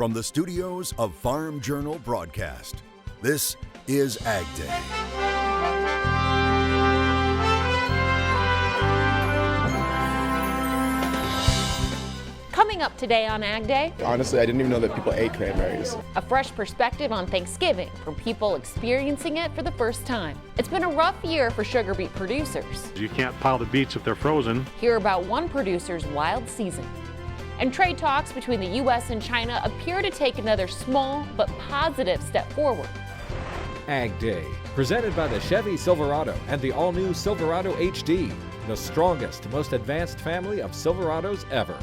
from the studios of Farm Journal Broadcast, this is AgDay. Coming up today on AgDay. Honestly, I didn't even know that people ate cranberries. A fresh perspective on Thanksgiving from people experiencing it for the first time. It's been a rough year for sugar beet producers. You can't pile the beets if they're frozen. Hear about one producer's wild season. And trade talks between the U.S. and China appear to take another small but positive step forward. AgDay, presented by the Chevy Silverado and the all-new Silverado HD, the strongest, most advanced family of Silverados ever.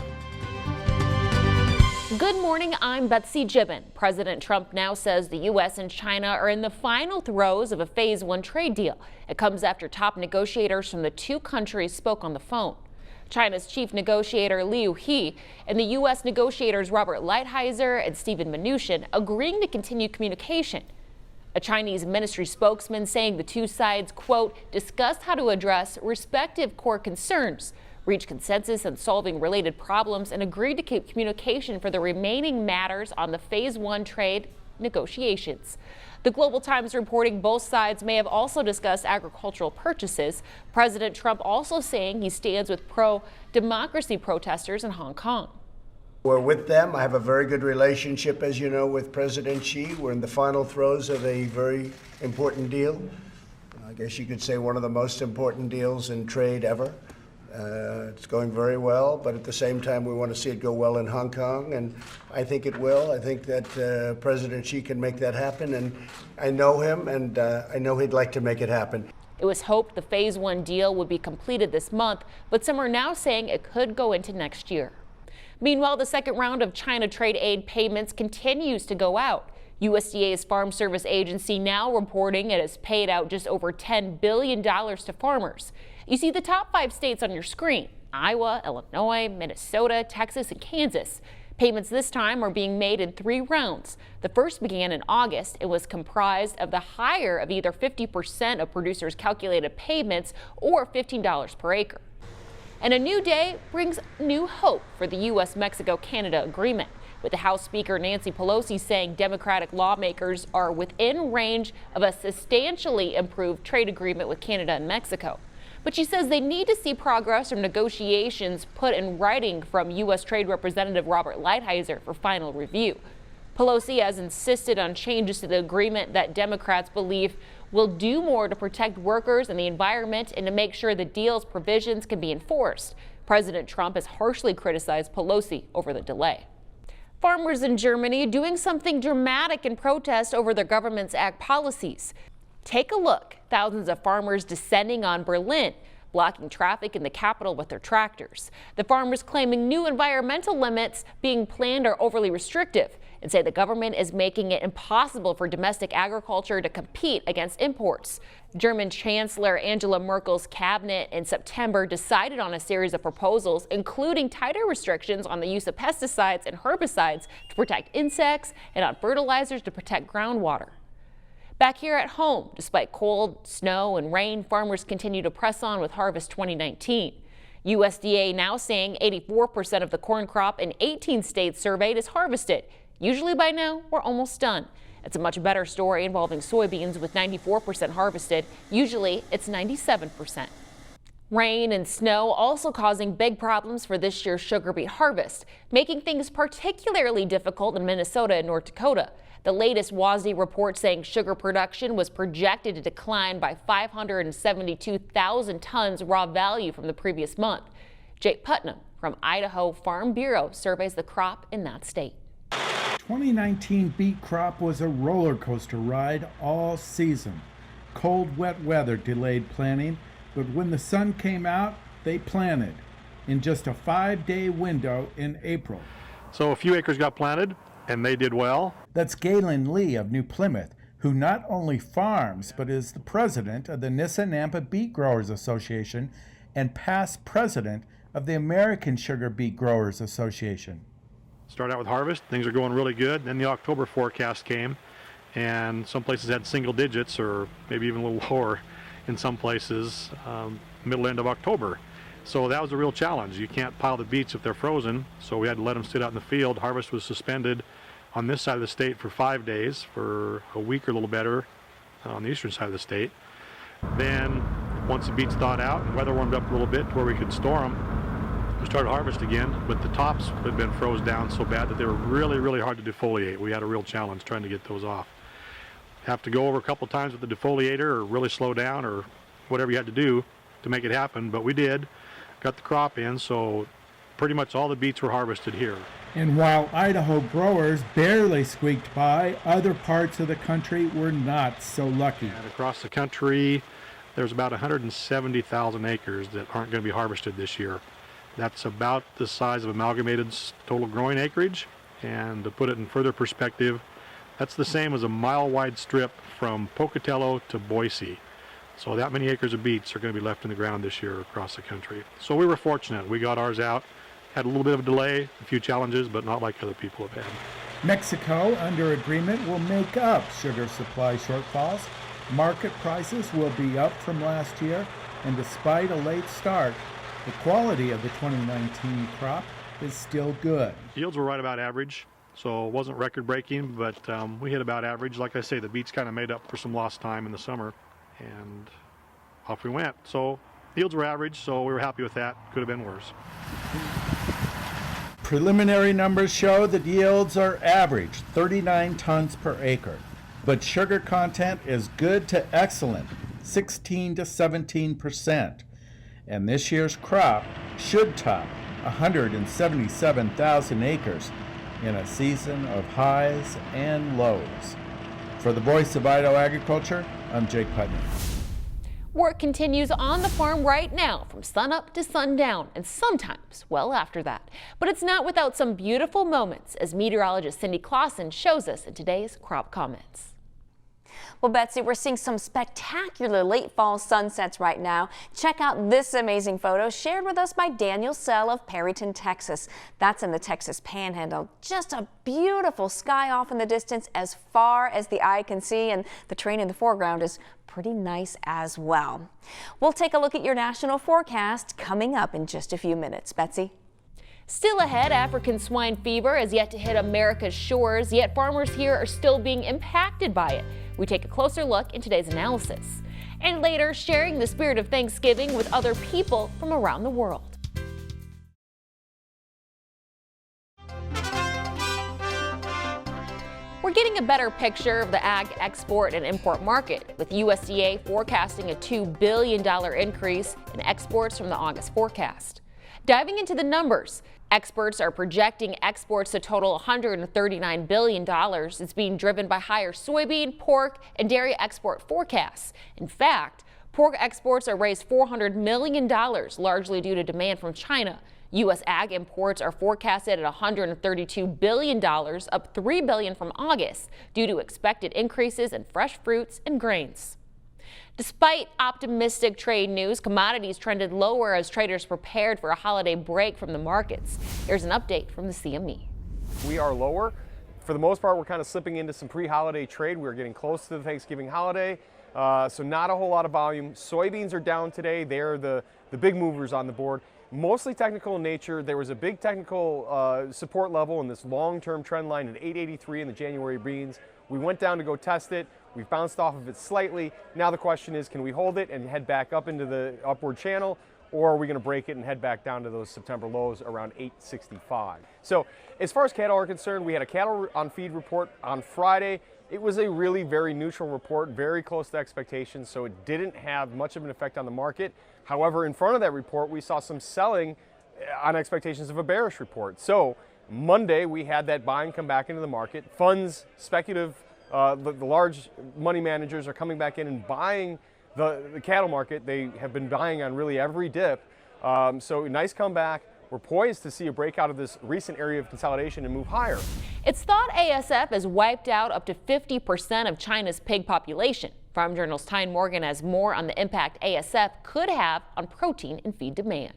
Good morning, I'm Betsy Gibbon. President Trump now says the U.S. and China are in the final throes of a Phase 1 trade deal. It comes after top negotiators from the two countries spoke on the phone. China's chief negotiator Liu He and the U.S. negotiators Robert Lighthizer and Stephen Mnuchin agreeing to continue communication. A Chinese ministry spokesman saying the two sides, quote, discussed how to address respective core concerns, reach consensus on solving related problems, and agreed to keep communication for the remaining matters on the Phase 1 trade negotiations. The Global Times reporting both sides may have also discussed agricultural purchases. President Trump also saying he stands with pro-democracy protesters in Hong Kong. We're with them. I have a very good relationship, as you know, with President Xi. We're in the final throes of a very important deal. I guess you could say one of the most important deals in trade ever. It's going very well, but at the same time, we want to see it go well in Hong Kong, and I think it will. I think that President Xi can make that happen, and I know him, and I know he'd like to make it happen. It was hoped the Phase 1 deal would be completed this month, but some are now saying it could go into next year. Meanwhile, the second round of China trade aid payments continues to go out. USDA's Farm Service Agency now reporting it has paid out just over $10 billion to farmers. You see the top 5 states on your screen: Iowa, Illinois, Minnesota, Texas, and Kansas. Payments this time are being made in 3 rounds. The first began in August. It was comprised of the higher of either 50% of producers' calculated payments or $15 per acre. And a new day brings new hope for the U.S.-Mexico-Canada agreement, with the House Speaker Nancy Pelosi saying Democratic lawmakers are within range of a substantially improved trade agreement with Canada and Mexico. But she says they need to see progress from negotiations put in writing from U.S. Trade Representative Robert Lighthizer for final review. Pelosi has insisted on changes to the agreement that Democrats believe will do more to protect workers and the environment and to make sure the deal's provisions can be enforced. President Trump has harshly criticized Pelosi over the delay. Farmers in Germany doing something dramatic in protest over their government's ag policies. Take a look. Thousands of farmers descending on Berlin, blocking traffic in the capital with their tractors. The farmers claiming new environmental limits being planned are overly restrictive and say the government is making it impossible for domestic agriculture to compete against imports. German Chancellor Angela Merkel's cabinet in September decided on a series of proposals, including tighter restrictions on the use of pesticides and herbicides to protect insects and on fertilizers to protect groundwater. Back here at home, despite cold, snow, and rain, farmers continue to press on with Harvest 2019. USDA now saying 84% of the corn crop in 18 states surveyed is harvested. Usually by now, we're almost done. It's a much better story involving soybeans with 94% harvested. Usually it's 97%. Rain and snow also causing big problems for this year's sugar beet harvest, making things particularly difficult in Minnesota and North Dakota. The latest WASDE report saying sugar production was projected to decline by 572,000 tons raw value from the previous month. Jake Putnam from Idaho Farm Bureau surveys the crop in that state. 2019 beet crop was a roller coaster ride all season. Cold, wet weather delayed planting, but when the sun came out, they planted in just a 5-day window in April. So a few acres got planted, and they did well. That's Galen Lee of New Plymouth, who not only farms, but is the president of the Nissa-Nampa Beet Growers Association and past president of the American Sugar Beet Growers Association. Start out with harvest, things are going really good. Then the October forecast came, and some places had single digits or maybe even a little lower in some places, middle end of October. So that was a real challenge. You can't pile the beets if they're frozen, so we had to let them sit out in the field. Harvest was suspended on this side of the state for 5 days, for a week or a little better on the eastern side of the state. Then once the beets thawed out and weather warmed up a little bit to where we could store them, we started harvest again, but the tops had been froze down so bad that they were really, really hard to defoliate. We had a real challenge trying to get those off. Have to go over a couple times with the defoliator or really slow down or whatever you had to do to make it happen, but we did. Got the crop in, so pretty much all the beets were harvested here. And while Idaho growers barely squeaked by, other parts of the country were not so lucky. And across the country, there's about 170,000 acres that aren't going to be harvested this year. That's about the size of Amalgamated's total growing acreage. And to put it in further perspective, that's the same as a mile-wide strip from Pocatello to Boise. So that many acres of beets are going to be left in the ground this year across the country. So we were fortunate. We got ours out. Had a little bit of a delay, a few challenges, but not like other people have had. Mexico, under agreement, will make up sugar supply shortfalls. Market prices will be up from last year, and despite a late start, the quality of the 2019 crop is still good. Yields were right about average, so it wasn't record-breaking, but we hit about average. Like I say, the beets kind of made up for some lost time in the summer, and off we went. So yields were average, so we were happy with that. Could have been worse. Preliminary numbers show that yields are average, 39 tons per acre. But sugar content is good to excellent, 16 to 17%. And this year's crop should top 177,000 acres in a season of highs and lows. For the Voice of Idaho Agriculture, I'm Jake Putney. Work continues on the farm right now from sunup to sundown and sometimes well after that. But it's not without some beautiful moments, as meteorologist Cindy Clausen shows us in today's crop comments. Well, Betsy, we're seeing some spectacular late fall sunsets right now. Check out this amazing photo shared with us by Daniel Sell of Perryton, Texas. That's in the Texas Panhandle. Just a beautiful sky off in the distance as far as the eye can see, and the terrain in the foreground is pretty nice as well. We'll take a look at your national forecast coming up in just a few minutes. Betsy? Still ahead, African swine fever has yet to hit America's shores, yet farmers here are still being impacted by it. We take a closer look in today's analysis. And later, sharing the spirit of Thanksgiving with other people from around the world. We're getting a better picture of the ag export and import market, with USDA forecasting a $2 billion increase in exports from the August forecast. Diving into the numbers, experts are projecting exports to total $139 billion. It's being driven by higher soybean, pork, and dairy export forecasts. In fact, pork exports are raised $400 million, largely due to demand from China. U.S. ag imports are forecasted at $132 billion, up $3 billion from August, due to expected increases in fresh fruits and grains. Despite optimistic trade news, commodities trended lower as traders prepared for a holiday break from the markets. Here's an update from the CME. We are lower. For the most part, we're kind of slipping into some pre-holiday trade. We're getting close to the Thanksgiving holiday, so not a whole lot of volume. Soybeans are down today. They're the big movers on the board. Mostly technical in nature. There was a big technical support level in this long-term trend line at 883 in the January beans. We went down to go test it. We've bounced off of it slightly. Now the question is, can we hold it and head back up into the upward channel, or are we going to break it and head back down to those September lows around 865? So as far as cattle are concerned, we had a cattle on feed report on Friday. It was a really very neutral report, very close to expectations, so it didn't have much of an effect on the market. However, in front of that report, we saw some selling on expectations of a bearish report. So Monday, we had that buying come back into the market. Funds, speculative, the large money managers are coming back in and buying the cattle market. They have been buying on really every dip. So nice comeback. We're poised to see a breakout of this recent area of consolidation and move higher. It's thought ASF has wiped out up to 50% of China's pig population. Farm Journal's Tyne Morgan has more on the impact ASF could have on protein and feed demand.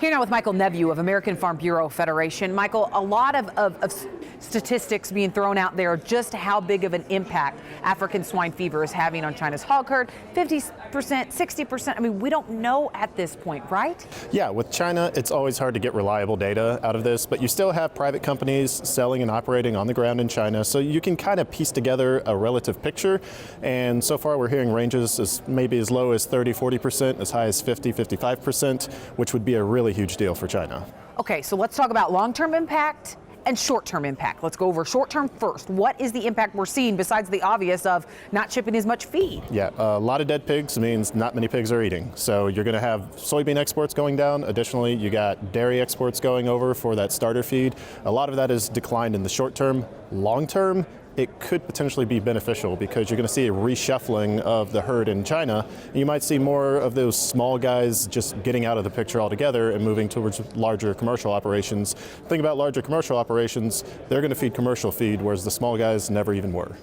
Here now with Michael Nevue of American Farm Bureau Federation. Michael, a lot of statistics being thrown out there just how big of an impact African swine fever is having on China's hog herd. 50%, 60%. I mean, we don't know at this point, right? Yeah, with China, it's always hard to get reliable data out of this, but you still have private companies selling and operating on the ground in China, so you can kind of piece together a relative picture. And so far, we're hearing ranges as maybe as low as 30, 40%, as high as 50, 55%, which would be a really huge deal for China. Okay, so let's talk about long-term impact and short-term impact. Let's go over short-term first. What is the impact we're seeing besides the obvious of not shipping as much feed? Yeah, a lot of dead pigs means not many pigs are eating. So you're going to have soybean exports going down. Additionally, you got dairy exports going over for that starter feed. A lot of that is declined in the short term. Long term, it could potentially be beneficial because you're going to see a reshuffling of the herd in China. You might see more of those small guys just getting out of the picture altogether and moving towards larger commercial operations. Think about larger commercial operations, they're going to feed commercial feed, whereas the small guys never even were.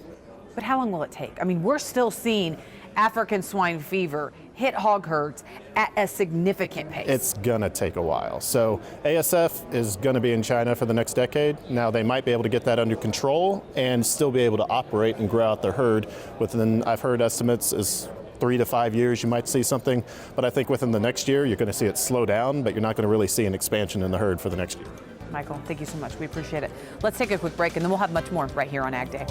But how long will it take? I mean, we're still seeing African swine fever hit hog herds at a significant pace. It's going to take a while. So ASF is going to be in China for the next decade. Now they might be able to get that under control and still be able to operate and grow out the herd within, I've heard estimates as 3 to 5 years you might see something, but I think within the next year you're going to see it slow down, but you're not going to really see an expansion in the herd for the next year. Michael, thank you so much. We appreciate it. Let's take a quick break and then we'll have much more right here on Ag Day.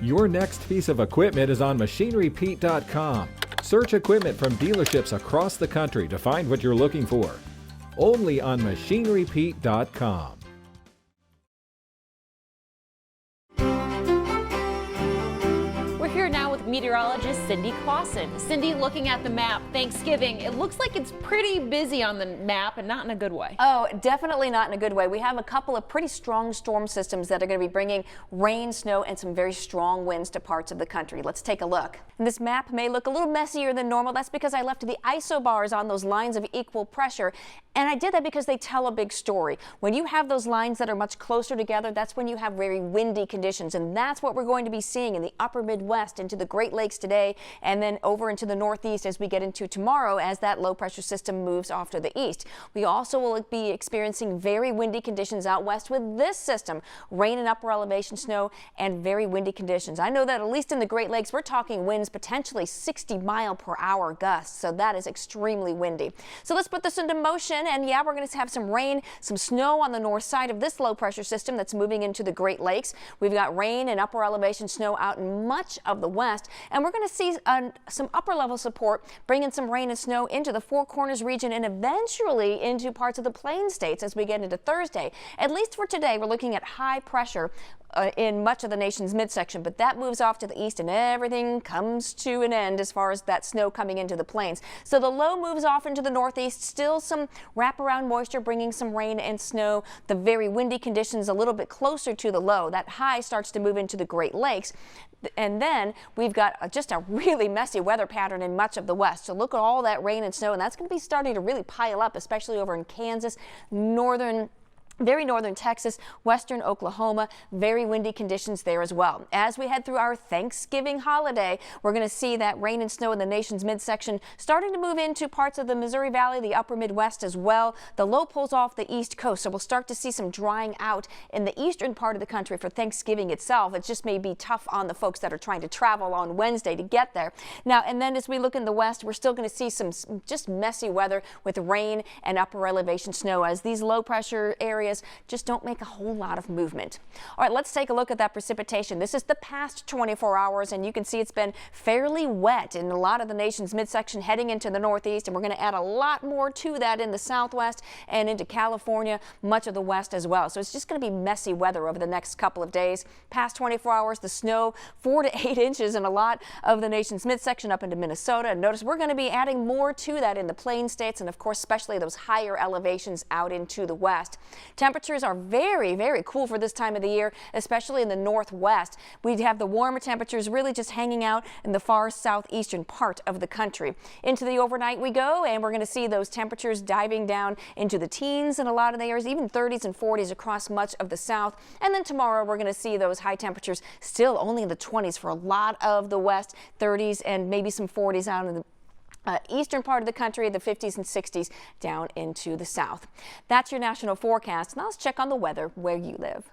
Your next piece of equipment is on machinerypete.com. Search equipment from dealerships across the country to find what you're looking for. Only on machinerypete.com. Meteorologist Cindy Clausen. Cindy, looking at the map, Thanksgiving, it looks like it's pretty busy on the map and not in a good way. Oh, definitely not in a good way. We have a couple of pretty strong storm systems that are going to be bringing rain, snow, and some very strong winds to parts of the country. Let's take a look. And this map may look a little messier than normal. That's because I left the isobars on those lines of equal pressure. And I did that because they tell a big story. When you have those lines that are much closer together, that's when you have very windy conditions. And that's what we're going to be seeing in the upper Midwest into the Great Lakes today, and then over into the Northeast as we get into tomorrow as that low pressure system moves off to the east. We also will be experiencing very windy conditions out west with this system, rain and upper elevation snow and very windy conditions. I know that at least in the Great Lakes, we're talking winds potentially 60-mile-per-hour gusts, so that is extremely windy. So let's put this into motion, and yeah, we're going to have some rain, some snow on the north side of this low pressure system that's moving into the Great Lakes. We've got rain and upper elevation snow out in much of the west. And we're going to see some upper level support, bringing some rain and snow into the Four Corners region and eventually into parts of the Plain states as we get into Thursday. At least for today, we're looking at high pressure in much of the nation's midsection, but that moves off to the east and everything comes to an end as far as that snow coming into the plains. So the low moves off into the northeast, still some wraparound moisture bringing some rain and snow. The very windy conditions a little bit closer to the low. That high starts to move into the Great Lakes. And then we've got just a really messy weather pattern in much of the west. So look at all that rain and snow, and that's going to be starting to really pile up, especially over in Kansas, very northern Texas, western Oklahoma, very windy conditions there as well. As we head through our Thanksgiving holiday, we're going to see that rain and snow in the nation's midsection starting to move into parts of the Missouri Valley, the upper Midwest as well. The low pulls off the east coast, so we'll start to see some drying out in the eastern part of the country for Thanksgiving itself. It just may be tough on the folks that are trying to travel on Wednesday to get there. Now, and then as we look in the west, we're still going to see some just messy weather with rain and upper elevation snow as these low pressure areas just don't make a whole lot of movement. All right, let's take a look at that precipitation. This is the past 24 hours, and you can see it's been fairly wet in a lot of the nation's midsection heading into the northeast, and we're going to add a lot more to that in the southwest and into California, much of the west as well. So it's just going to be messy weather over the next couple of days. Past 24 hours, the snow 4 to 8 inches in a lot of the nation's midsection up into Minnesota. And notice we're going to be adding more to that in the Plain states and, of course, especially those higher elevations out into the west. Temperatures are very, very cool for this time of the year, especially in the northwest. We'd have the warmer temperatures really just hanging out in the far southeastern part of the country. Into the overnight we go, and we're going to see those temperatures diving down into the teens in a lot of the areas, even 30s and 40s across much of the south. And then tomorrow we're going to see those high temperatures still only in the 20s for a lot of the west, 30s and maybe some 40s out in the Eastern part of the country, the 50s and 60s down into the south. That's your national forecast. Now let's check on the weather where you live.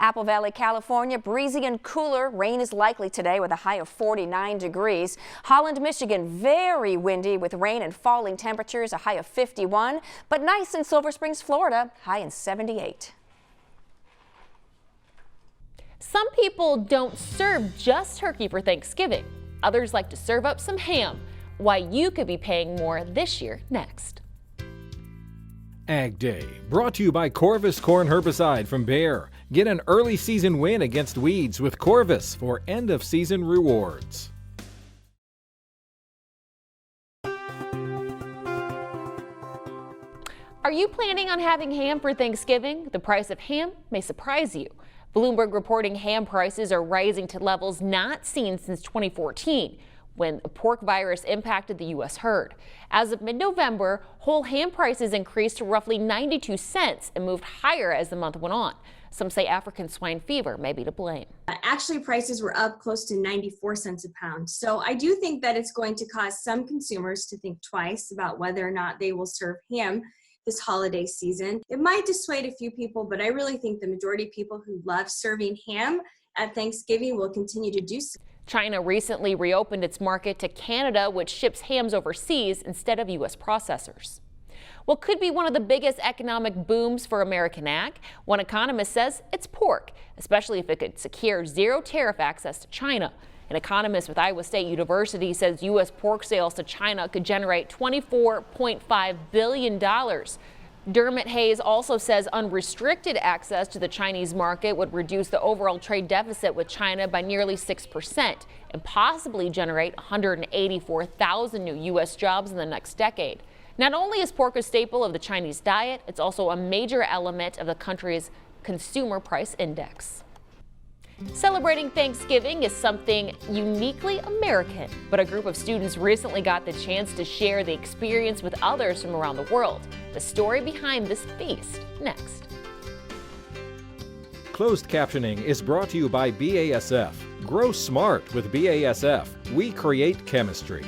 Apple Valley, California, breezy and cooler. Rain is likely today with a high of 49 degrees. Holland, Michigan, very windy with rain and falling temperatures, a high of 51. But nice in Silver Springs, Florida, high in 78. Some people don't serve just turkey for Thanksgiving. Others like to serve up some ham. Why you could be paying more this year next. AgDay, brought to you by Corvus Corn Herbicide from Bayer. Get an early season win against weeds with Corvus for end of season rewards. Are you planning on having ham for Thanksgiving? The price of ham may surprise you. Bloomberg reporting ham prices are rising to levels not seen since 2014, when the pork virus impacted the U.S. herd. As of mid-November, whole ham prices increased to roughly 92 cents and moved higher as the month went on. Some say African swine fever may be to blame. Actually, prices were up close to 94 cents a pound. So I do think that it's going to cause some consumers to think twice about whether or not they will serve ham this holiday season. It might dissuade a few people, but I really think the majority of people who love serving ham at Thanksgiving will continue to do so. China recently reopened its market to Canada, which ships hams overseas instead of U.S. processors. What could be one of the biggest economic booms for American ag? One economist says it's pork, especially if it could secure zero tariff access to China. An economist with Iowa State University says U.S. pork sales to China could generate $24.5 billion. Dermot Hayes also says unrestricted access to the Chinese market would reduce the overall trade deficit with China by nearly 6% and possibly generate 184,000 new U.S. jobs in the next decade. Not only is pork a staple of the Chinese diet, it's also a major element of the country's consumer price index. Celebrating Thanksgiving is something uniquely American, but a group of students recently got the chance to share the experience with others from around the world. The story behind this feast next. Closed captioning is brought to you by BASF. Grow smart with BASF. We create chemistry.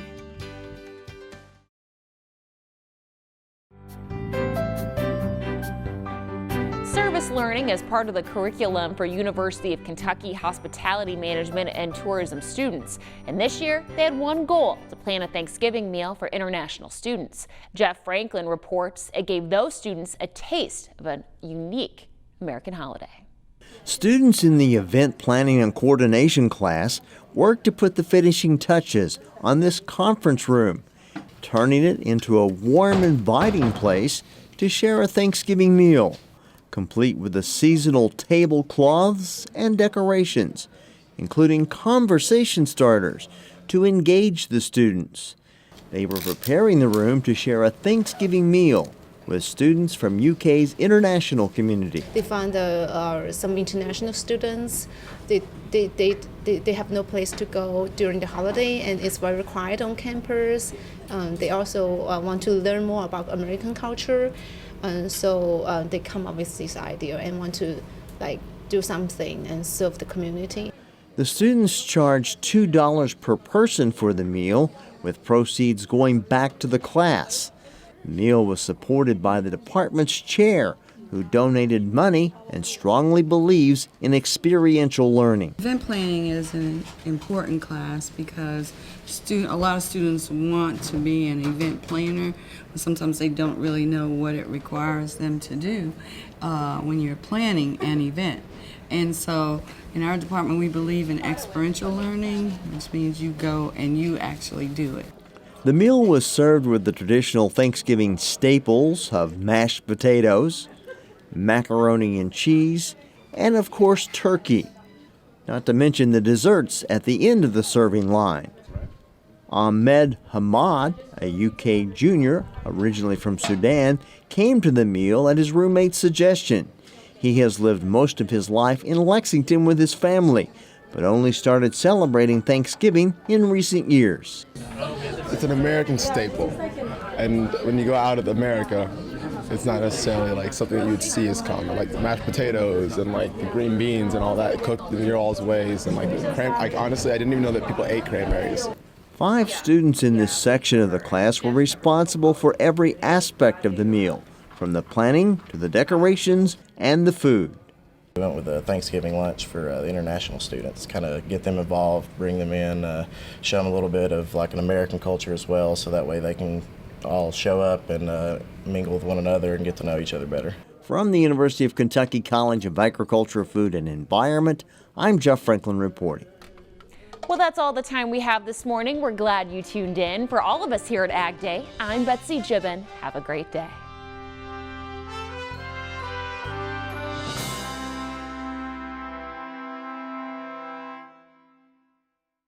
Service learning is part of the curriculum for University of Kentucky hospitality management and tourism students. And this year, they had one goal: to plan a Thanksgiving meal for international students. Jeff Franklin reports it gave those students a taste of a unique American holiday. Students in the event planning and coordination class worked to put the finishing touches on this conference room, turning it into a warm, inviting place to share a Thanksgiving meal, complete with the seasonal tablecloths and decorations, including conversation starters to engage the students. They were preparing the room to share a Thanksgiving meal with students from UK's international community. They found some international students. They have no place to go during the holiday, and it's very quiet on campus. They also want to learn more about American culture. And so they come up with this idea and want to do something and serve the community. The students charged $2 per person for the meal, with proceeds going back to the class. The meal was supported by the department's chair, who donated money and strongly believes in experiential learning. Event planning is an important class because a lot of students want to be an event planner, but sometimes they don't really know what it requires them to do when you're planning an event. And so in our department, we believe in experiential learning, which means you go and you actually do it. The meal was served with the traditional Thanksgiving staples of mashed potatoes, macaroni and cheese, and of course turkey, not to mention the desserts at the end of the serving line. Ahmed Hamad, a UK junior originally from Sudan, came to the meal at his roommate's suggestion. He has lived most of his life in Lexington with his family, but only started celebrating Thanksgiving in recent years. It's an American staple, and when you go out of America, it's not necessarily like something that you would see as common, like the mashed potatoes and like the green beans and all that cooked in your all's ways, and honestly, I didn't even know that people ate cranberries. 5 students in this section of the class were responsible for every aspect of the meal, from the planning to the decorations and the food. We went with a Thanksgiving lunch for the international students, kind of get them involved, bring them in, show them a little bit of like an American culture as well, so that way they can all show up and mingle with one another and get to know each other better. From the University of Kentucky College of Agriculture, Food and Environment, I'm Jeff Franklin reporting. Well, that's all the time we have this morning. We're glad you tuned in. For all of us here at Ag Day, I'm Betsy Gibbon. Have a great day.